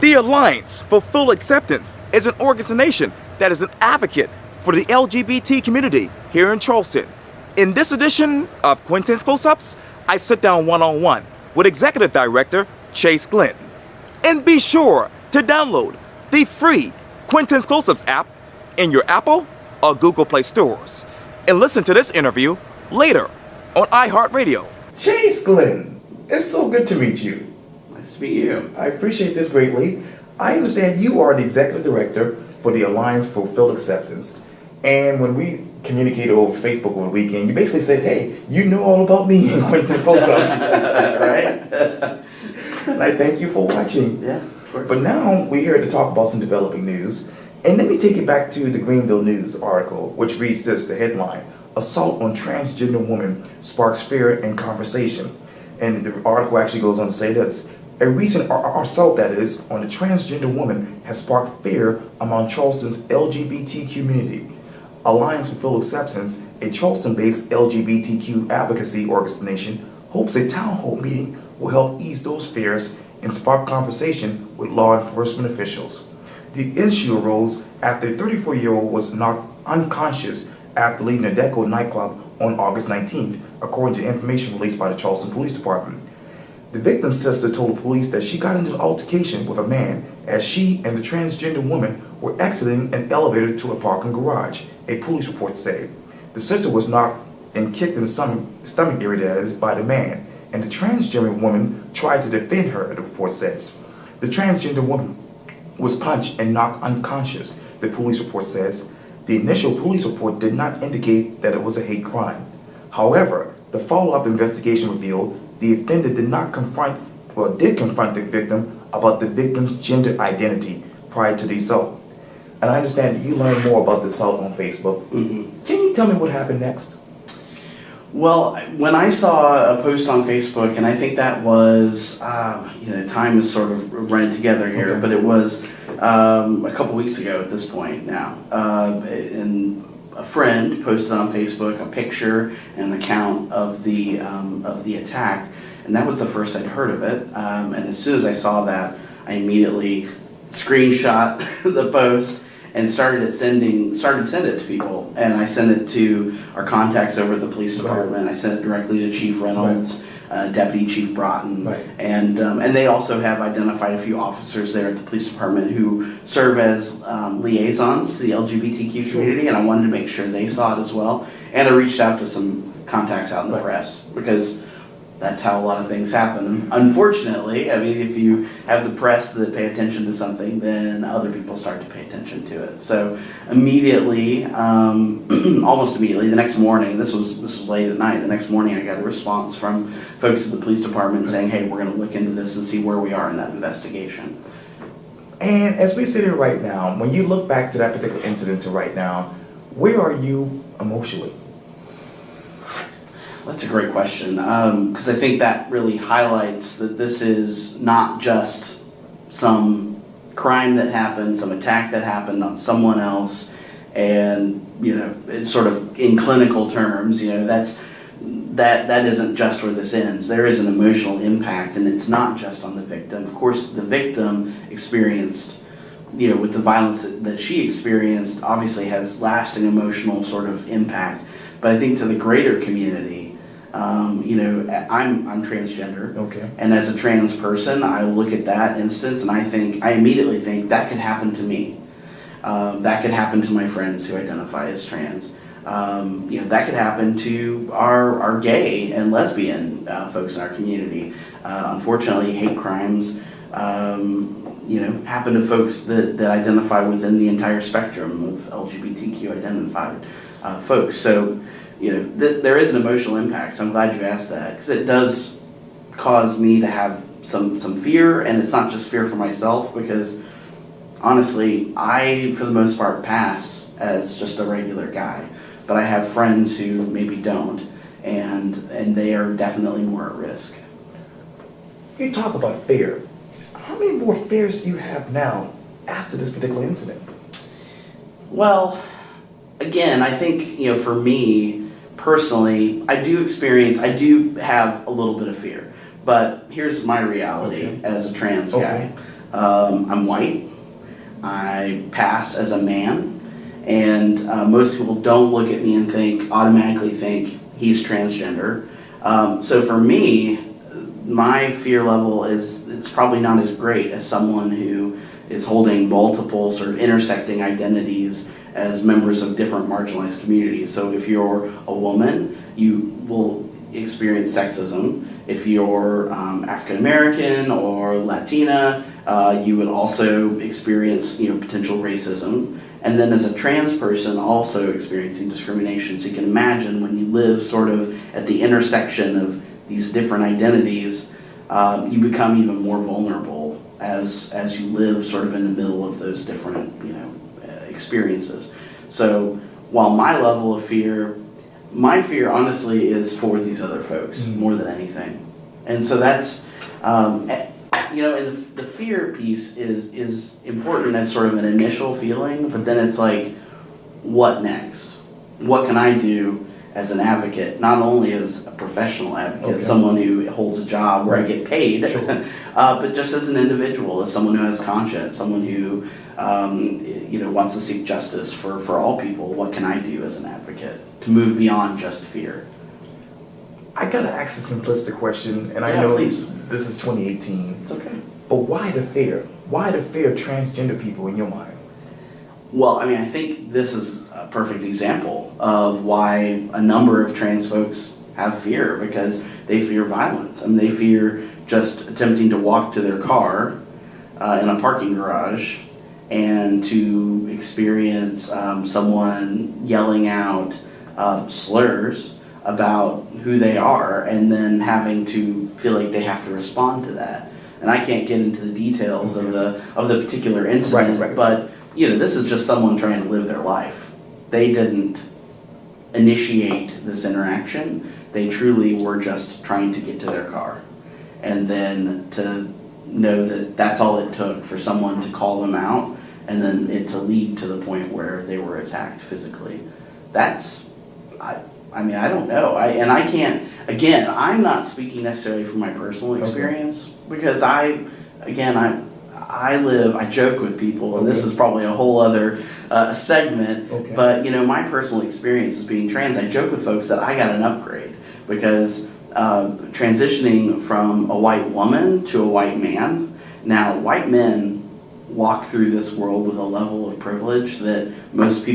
The Alliance for Full Acceptance is an organization that is an advocate for the LGBT community here in Charleston. In this edition of Quintin's Close-Ups, I sit down one-on-one with Executive Director Chase Glenn. And be sure to download the free Quintin's Close-Ups app in your Apple or Google Play stores. And listen to this interview later on iHeartRadio. Chase Glenn, it's so good to meet you. Nice to meet you. I appreciate this greatly. I understand you are the Executive Director for the Alliance for Full Acceptance. And when we communicated over Facebook over the weekend, you basically said, hey, you know all about me in Quintin's Close-Ups. Right? And I thank you for watching. Yeah, of course. But now we're here to talk about some developing news. And let me take you back to the Greenville News article, which reads this, the headline, Assault on Transgender Woman Sparks Fear and Conversation. And the article actually goes on to say this. A recent assault, that is, on a transgender woman has sparked fear among Charleston's LGBT community. Alliance for Full Acceptance, a Charleston-based LGBTQ advocacy organization, hopes a town hall meeting will help ease those fears and spark conversation with law enforcement officials. The issue arose after a 34-year-old was knocked unconscious after leaving a Deco nightclub on August 19th, according to information released by the Charleston Police Department. The victim's sister told the police that she got into an altercation with a man as she and the transgender woman were exiting an elevator to a parking garage, a police report said. The sister was knocked and kicked in the stomach area, that is, by the man, and the transgender woman tried to defend her, the report says. The transgender woman was punched and knocked unconscious, the police report says. The initial police report did not indicate that it was a hate crime. However, the follow-up investigation revealed the offender did confront the victim about the victim's gender identity prior to the assault. And I understand that you learned more about the assault on Facebook. Mm-hmm. Can you tell me what happened next? Well, when I saw a post on Facebook, and I think that was, time is sort of running together here, okay. But it was a couple weeks ago at this point now. And a friend posted on Facebook a picture and an account of the attack, and that was the first I'd heard of it. And as soon as I saw that, I immediately screenshot the post and started to send it to people. And I sent it to our contacts over at the police department. I sent it directly to Chief Reynolds, Deputy Chief Broughton, and they also have identified a few officers there at the police department who serve as liaisons to the LGBTQ community, and I wanted to make sure they saw it as well. And I reached out to some contacts out in the press, because that's how a lot of things happen. Unfortunately, I mean, if you have the press that pay attention to something, then other people start to pay attention to it. So immediately, almost immediately, the next morning, this was late at night, the next morning I got a response from folks at the police department saying, hey, we're gonna look into this and see where we are in that investigation. And as we sit here right now, when you look back to that particular incident to right now, where are you emotionally? That's a great question, because I think that really highlights that this is not just some crime that happened, some attack that happened on someone else, and it's sort of in clinical terms, that isn't just where this ends. There is an emotional impact, and it's not just on the victim. Of course, the victim experienced, with the violence that she experienced, obviously has lasting emotional sort of impact. But I think to the greater community, I'm transgender, okay. And as a trans person, I look at that instance and I immediately think that could happen to me. That could happen to my friends who identify as trans. That could happen to our gay and lesbian folks in our community. Unfortunately, hate crimes, happen to folks that identify within the entire spectrum of LGBTQ identified folks. So, there is an emotional impact, so I'm glad you asked that, because it does cause me to have some fear, and it's not just fear for myself, because honestly, I, for the most part, pass as just a regular guy, but I have friends who maybe don't, and they are definitely more at risk. You talk about fear. How many more fears do you have now after this particular incident? Well, again, I think, for me, personally, I do have a little bit of fear, but here's my reality as a trans guy. I'm white. I pass as a man, and most people don't look at me and automatically think he's transgender. So for me, my fear level it's probably not as great as someone who is holding multiple sort of intersecting identities as members of different marginalized communities. So if you're a woman, you will experience sexism. If you're African American or Latina, you would also experience potential racism. And then as a trans person, also experiencing discrimination. So you can imagine when you live sort of at the intersection of these different identities, you become even more vulnerable as you live sort of in the middle of those different experiences. So while my level of fear, my fear honestly is for these other folks more than anything. And so that's, and the fear piece is important as sort of an initial feeling, but then it's like, what next? What can I do as an advocate, not only as a professional advocate, someone who holds a job where I get paid, but just as an individual, as someone who has conscience, someone who wants to seek justice for all people. What can I do as an advocate to move beyond just fear? I gotta ask a simplistic question, and I Yeah, know please. this is 2018. It's okay. But why the fear? Why the fear of transgender people in your mind? Well, I mean, I think this is a perfect example of why a number of trans folks have fear, because they fear violence. I mean, they fear just attempting to walk to their car in a parking garage and to experience someone yelling out slurs about who they are, and then having to feel like they have to respond to that. And I can't get into the details of the particular incident, Right. but this is just someone trying to live their life. They didn't initiate this interaction. They truly were just trying to get to their car. And then to know that that's all it took for someone to call them out, and then it to lead to the point where they were attacked physically. I mean, I don't know. I can't, again, I'm not speaking necessarily from my personal experience, because I joke with people, and this is probably a whole other segment, but my personal experience as being trans, I joke with folks that I got an upgrade, because transitioning from a white woman to a white man, now white men walk through this world with a level of privilege that most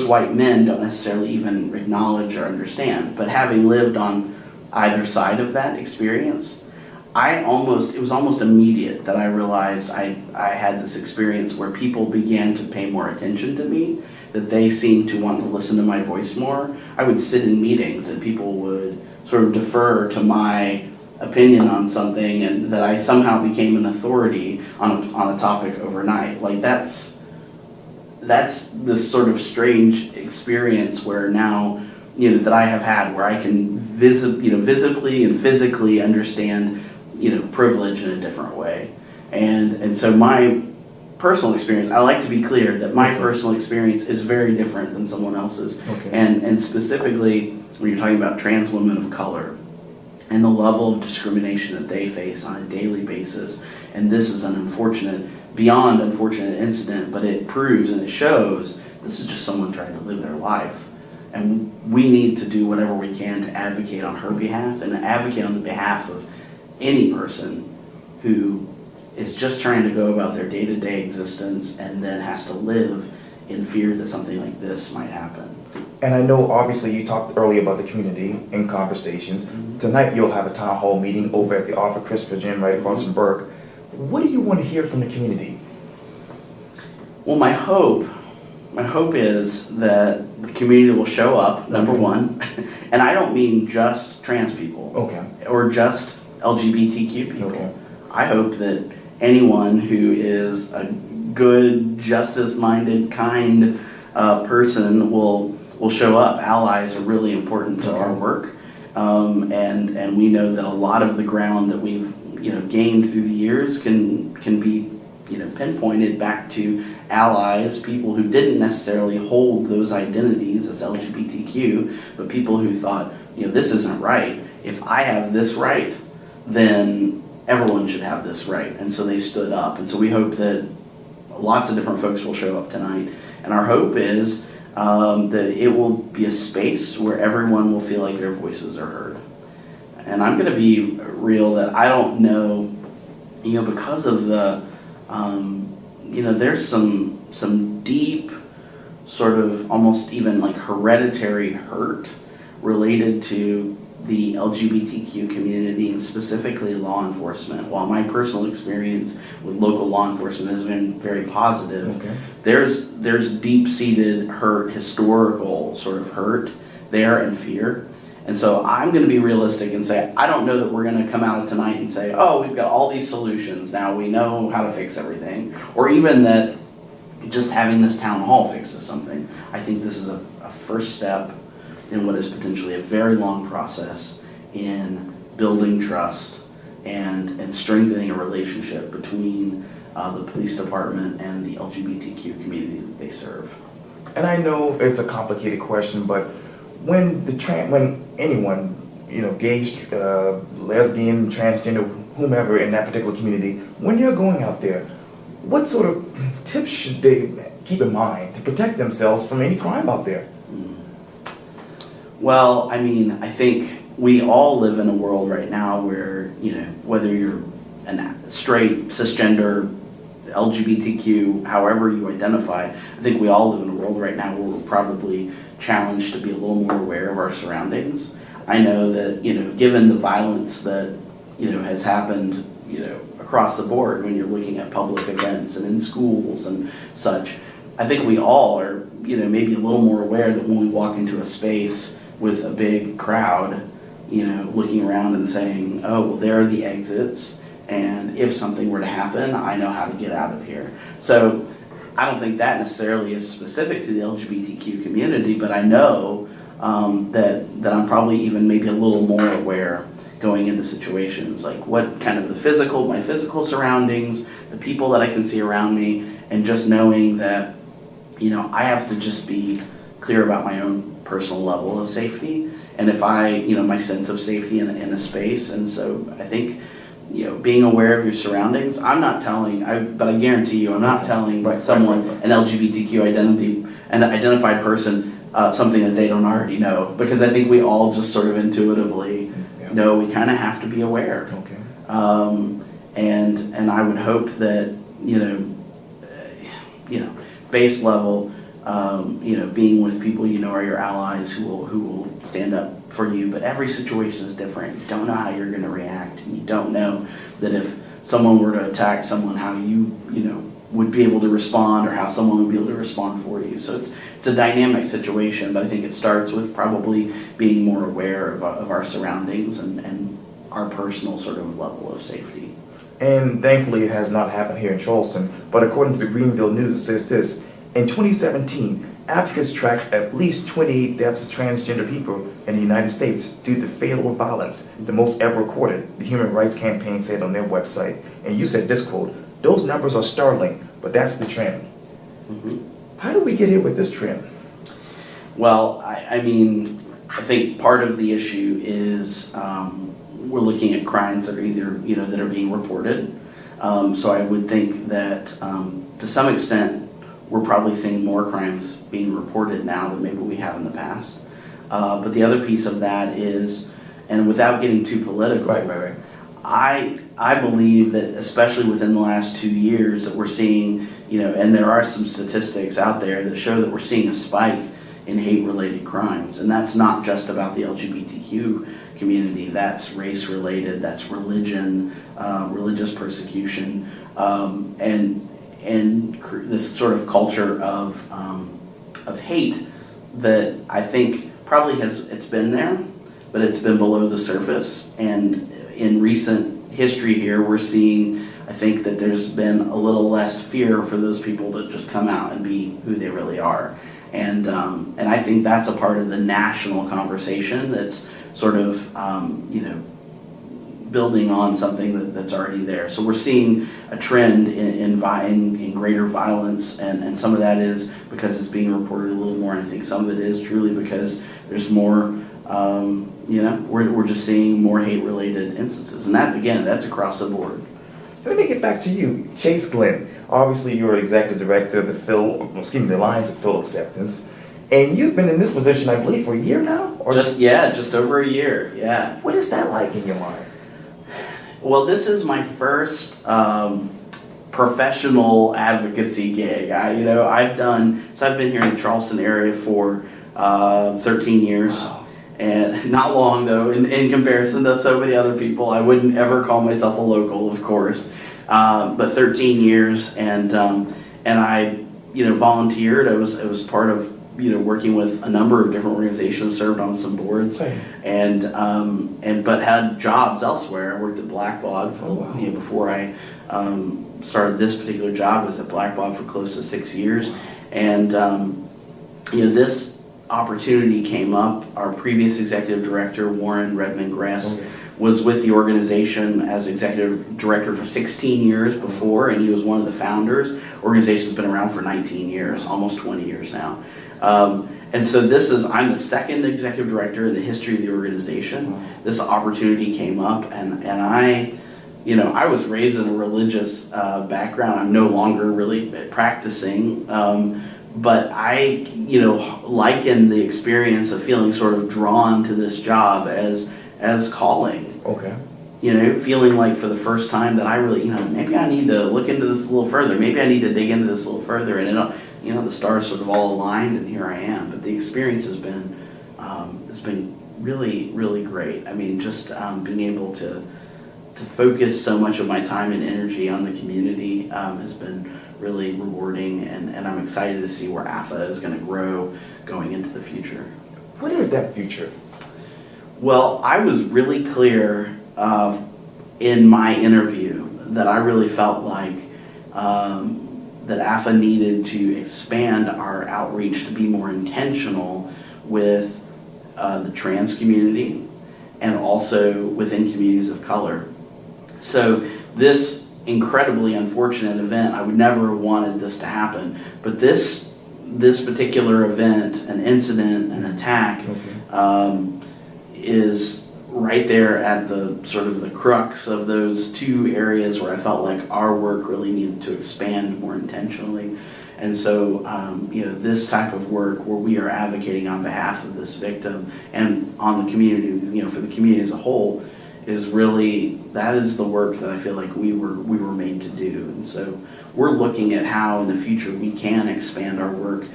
white men don't necessarily even acknowledge or understand. But having lived on either side of that experience, it was almost immediate that I realized I had this experience where people began to pay more attention to me, that they seemed to want to listen to my voice more. I would sit in meetings and people would sort of defer to my opinion on something, and that I somehow became an authority on a topic overnight. Like that's this sort of strange experience where now that I have had, where I can visibly and physically understand privilege in a different way. And so my personal experience, I like to be clear that my personal experience is very different than someone else's. And specifically when you're talking about trans women of color and the level of discrimination that they face on a daily basis, and this is beyond unfortunate incident, but it proves and it shows this is just someone trying to live their life. And we need to do whatever we can to advocate on her behalf and advocate on the behalf of any person who is just trying to go about their day-to-day existence and then has to live in fear that something like this might happen. And I know obviously you talked earlier about the community in conversations. Tonight you'll have a town hall meeting over at the Arthur Christopher Gym right across from Burke. What do you want to hear from the community? Well, my hope is that the community will show up, number one, and I don't mean just trans people or just LGBTQ people. I hope that anyone who is a good, justice-minded, kind person will show up. Allies are really important to our work, and we know that a lot of the ground that we've gained through the years can be pinpointed back to allies, people who didn't necessarily hold those identities as LGBTQ, but people who thought, this isn't right. If I have this right, then everyone should have this right. And so they stood up. And so we hope that lots of different folks will show up tonight. And our hope is that it will be a space where everyone will feel like their voices are heard. And I'm going to be real that I don't know, because of the, there's some deep sort of almost even like hereditary hurt related to the LGBTQ community and specifically law enforcement. While my personal experience with local law enforcement has been very positive, Okay. there's deep-seated hurt, historical sort of hurt there and fear. And so I'm going to be realistic and say, I don't know that we're going to come out tonight and say, oh, we've got all these solutions, now we know how to fix everything, or even that just having this town hall fixes something. I think this is a first step in what is potentially a very long process in building trust and strengthening a relationship between the police department and the LGBTQ community that they serve. And I know it's a complicated question, but when anyone, gay, lesbian, transgender, whomever in that particular community, when you're going out there, what sort of tips should they keep in mind to protect themselves from any crime out there? Well, I think we all live in a world right now where, whether you're a straight, cisgender, LGBTQ, however you identify, I think we all live in a world right now where we're probably challenged to be a little more aware of our surroundings. I know that, given the violence that, has happened, across the board when you're looking at public events and in schools and such, I think we all are, maybe a little more aware that when we walk into a space with a big crowd, looking around and saying, oh, well, there are the exits, and if something were to happen, I know how to get out of here. So I don't think that necessarily is specific to the LGBTQ community, but I know that I'm probably even maybe a little more aware going into situations, like what kind of my physical surroundings, the people that I can see around me, and just knowing that, I have to just be clear about my own personal level of safety, and if my sense of safety in a space. And so I think, being aware of your surroundings, but I guarantee you, I'm not telling someone, an LGBTQ identified person, something that they don't already know, because I think we all just sort of intuitively know we kind of have to be aware. Okay. And I would hope that, base level, being with people are your allies who will stand up for you, but every situation is different. You don't know how you're going to react, and you don't know that if someone were to attack someone, how you would be able to respond, or how someone would be able to respond for you. So it's a dynamic situation, but I think it starts with probably being more aware of our surroundings and our personal sort of level of safety. And thankfully it has not happened here in Charleston, but according to the Greenville News, it says this: in 2017, applicants tracked at least 28 deaths of transgender people in the United States due to fatal violence, the most ever recorded, the Human Rights Campaign said on their website. And you said this quote: those numbers are startling, but that's the trend. Mm-hmm. How do we get here with this trend? Well, I think part of the issue is we're looking at crimes that are either, that are being reported. So I would think that to some extent, we're probably seeing more crimes being reported now than maybe we have in the past. But the other piece of that is, and without getting too political, Right. I believe that especially within the last 2 years that we're seeing, and there are some statistics out there that show that we're seeing a spike in hate-related crimes. And that's not just about the LGBTQ community, that's race-related, that's religion, religious persecution, and this sort of culture of hate that I think probably it's been there, but it's been below the surface. And in recent history here, we're seeing, I think, that there's been a little less fear for those people to just come out and be who they really are. And I think that's a part of the national conversation that's sort of, building on something that's already there. So we're seeing a trend in greater violence, and some of that is because it's being reported a little more, and I think some of it is truly because there's more we're just seeing more hate-related instances, and that, again, that's across the board. Let me get back to you, Chase Glenn. Obviously, you're executive director of the Alliance of Field Acceptance, and you've been in this position, I believe, for a year now. Or Just over a year. Yeah. What is that like in your mind? Well, this is my first professional advocacy gig. I've been here in the Charleston area for 13 years. Wow. And not long though, in comparison to so many other people. I wouldn't ever call myself a local, of course, but 13 years, and I, volunteered. I was part of, working with a number of different organizations, served on some boards, but had jobs elsewhere. I worked at Blackbaud before I started this particular job. I was at Blackbaud for close to 6 years, and this opportunity came up. Our previous executive director, Warren Redmond Gress, was with the organization as executive director for 16 years before, and he was one of the founders. Organization's been around for 19 years, almost 20 years now. And so I'm the second executive director in the history of the organization. This opportunity came up, and I was raised in a religious background. I'm no longer really practicing, but I, liken the experience of feeling sort of drawn to this job as calling. Okay. Feeling like for the first time that I really, maybe I need to look into this a little further. Maybe I need to dig into this a little further. And the stars sort of all aligned, and here I am. But the experience has been, it's been really, really great. I mean, just being able to focus so much of my time and energy on the community has been really rewarding, and I'm excited to see where AFA is going to grow going into the future. What is that future? Well, I was really clear in my interview that I really felt like that AFA needed to expand our outreach to be more intentional with the trans community and also within communities of color. So this incredibly unfortunate event, I would never have wanted this to happen, but this particular event, an incident, an attack, is right there at the sort of the crux of those two areas where I felt like our work really needed to expand more intentionally. And so, this type of work where we are advocating on behalf of this victim and on the community, for the community as a whole, that is the work that I feel like we were made to do. And so we're looking at how in the future we can expand our work,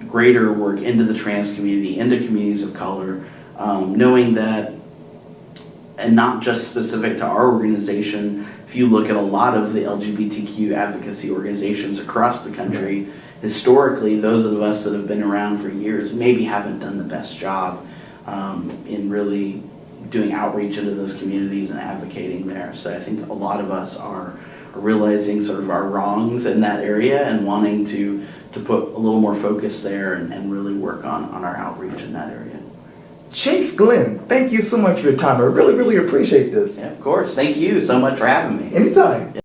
greater work into the trans community, into communities of color, knowing that, and not just specific to our organization, if you look at a lot of the LGBTQ advocacy organizations across the country, historically, those of us that have been around for years maybe haven't done the best job in really doing outreach into those communities and advocating there. So I think a lot of us are realizing sort of our wrongs in that area and wanting to put a little more focus there and really work on our outreach in that area. Chase Glenn, thank you so much for your time. I really, really appreciate this. Yeah, of course. Thank you so much for having me. Anytime. Yeah.